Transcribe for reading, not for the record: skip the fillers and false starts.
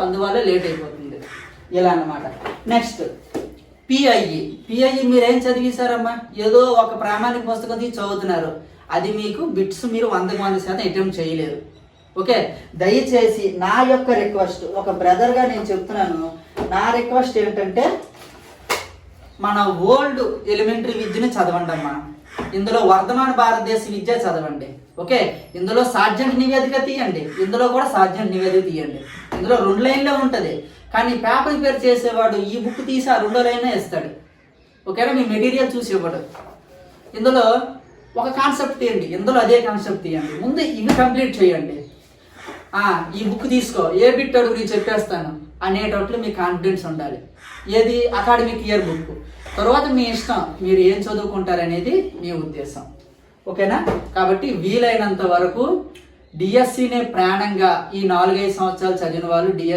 అందువల్ల లేట్ అయిపోతుంది ఇలా అన్నమాట. నెక్స్ట్ పిఐఈ మీరు ఏం చదివేశారమ్మా? ఏదో ఒక ప్రామాణిక పుస్తకం తీసి చదువుతున్నారు, అది మీకు బిట్స్ మీరు 100% అటెంప్ట్ చేయలేరు. ఓకే, దయచేసి నా యొక్క రిక్వెస్ట్, ఒక బ్రదర్గా నేను చెప్తున్నాను, నా రిక్వెస్ట్ ఏంటంటే మన ఓల్డ్ ఎలిమెంటరీ విద్యను చదవండి అమ్మా. ఇందులో వర్ధమాన భారతదేశ విద్య చదవండి. ఓకే, ఇందులో సార్జెంట్ నివేదిక తీయండి, ఇందులో కూడా సార్జెంట్ నివేదిక తీయండి. ఇందులో 2 లైన్లే ఉంటుంది, కానీ పేపర్ ప్రిపేర్ చేసేవాడు ఈ బుక్ తీసి ఆ 2 లైన్లే ఇస్తాడు. ఓకేనా, మీ మెటీరియల్ చూసి ఇవ్వడు. ఇందులో ఒక కాన్సెప్ట్ తీయండి, ఇందులో అదే కాన్సెప్ట్ తీయండి. ముందు ఇవి కంప్లీట్ చేయండి. ఈ బుక్ తీసుకో, ఏ బిట్ అడుగు నేను చెప్పేస్తాను అనేటట్లు మీ కాన్ఫిడెన్స్ ఉండాలి. ఏది అకాడమిక్ ఇయర్ బుక్. తర్వాత మీ ఇష్టం, మీరు ఏం చదువుకుంటారనేది మీ ఉద్దేశం. ఓకేనా, కాబట్టి వీలైనంత వరకు డిఎస్సినే ప్రాణంగా ఈ 4-5 సంవత్సరాలు చదివిన వాళ్ళు